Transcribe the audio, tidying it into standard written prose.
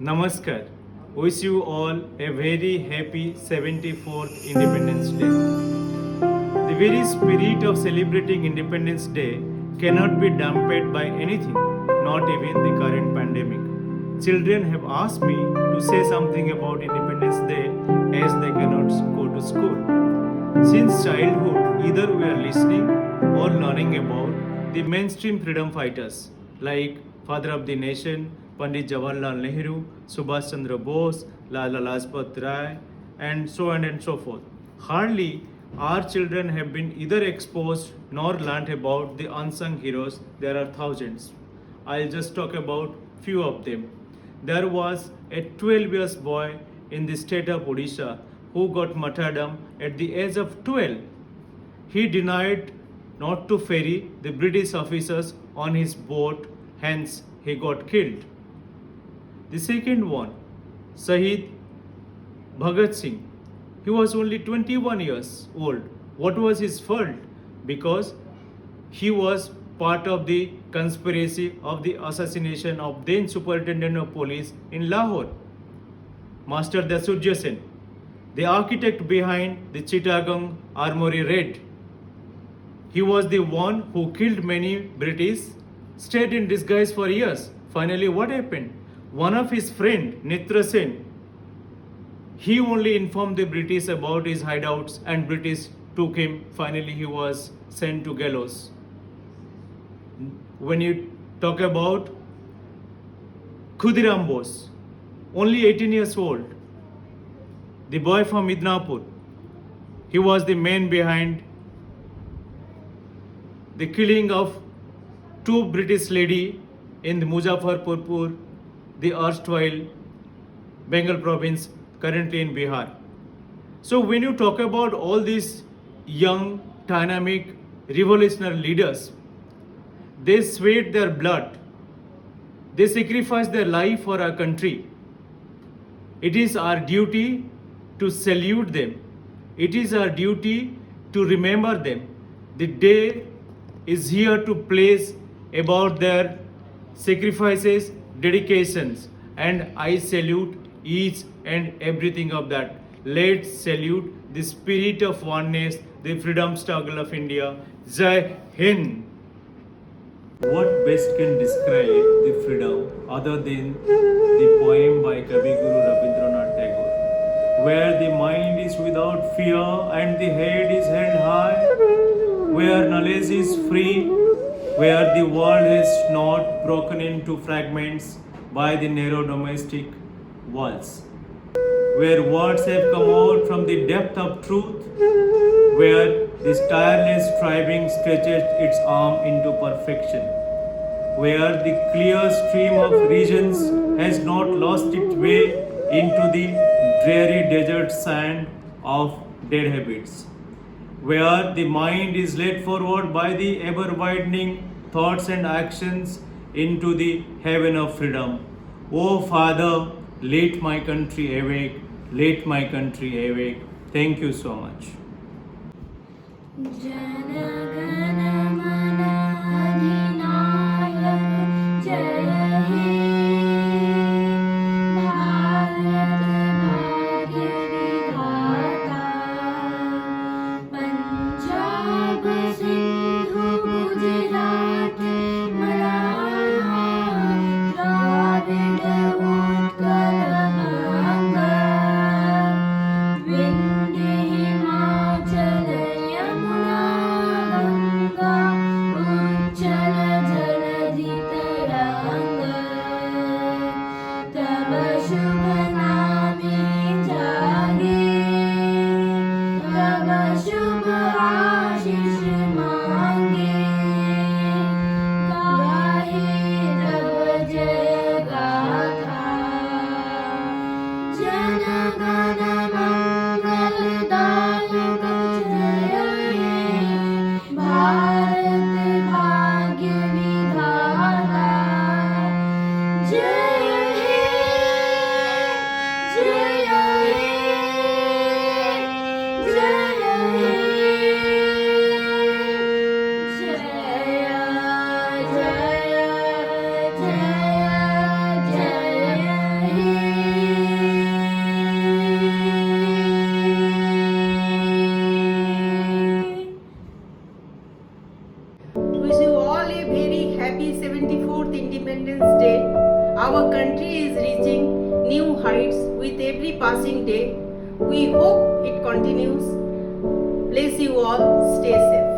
Namaskar. Wish you all a very happy 74th Independence Day. The very spirit of celebrating Independence Day cannot be dampened by anything, not even the current pandemic. Children have asked me to say something about Independence Day as they cannot go to school. Since childhood, either we are listening or learning about the mainstream freedom fighters like Father of the Nation, Pandit Jawaharlal Nehru, Subhash Chandra Bose, Lala Lajpat Rai, and so on and so forth. Hardly our children have been either exposed nor learnt about the unsung heroes. There are thousands. I'll just talk about few of them. There was a 12 years boy in the state of Odisha who got martyrdom at the age of 12. He denied not to ferry the British officers on his boat, hence he got killed. The second one, Sahid Bhagat Singh. He was only 21 years old. What was his fault? Because he was part of the conspiracy of the assassination of then Superintendent of Police in Lahore, Master Dasturja Sen, the architect behind the Chittagong Armory raid. He was the one who killed many British, stayed in disguise for years. Finally, what happened? One of his friend, Nitra Sen, he only informed the British about his hideouts and British took him. Finally, he was sent to gallows. When you talk about Khudiram Bose, only 18 years old, the boy from Midnapur, he was the man behind the killing of two British lady in the Muzaffarpur, the erstwhile Bengal province, currently in Bihar. So when you talk about all these young, dynamic, revolutionary leaders, they sweat their blood, they sacrifice their life for our country. It is our duty to salute them. It is our duty to remember them. The day is here to place about their sacrifices, dedications, and I salute each and everything of that. Let's salute the spirit of oneness, the freedom struggle of India. Jai Hind. What best can describe the freedom other than the poem by Kavi Guru Rabindranath Tagore, where the mind is without fear and the head is held high, where knowledge is free, where the world is not broken into fragments by the narrow domestic walls, where words have come out from the depth of truth, where this tireless striving stretches its arm into perfection, where the clear stream of regions has not lost its way into the dreary desert sand of dead habits, where the mind is led forward by the ever widening thoughts and actions into the heaven of freedom. O Father, let my country awake, let my country awake. Thank you so much. Independence Day, our country is reaching new heights with every passing day. We hope it continues. Bless you all. Stay safe.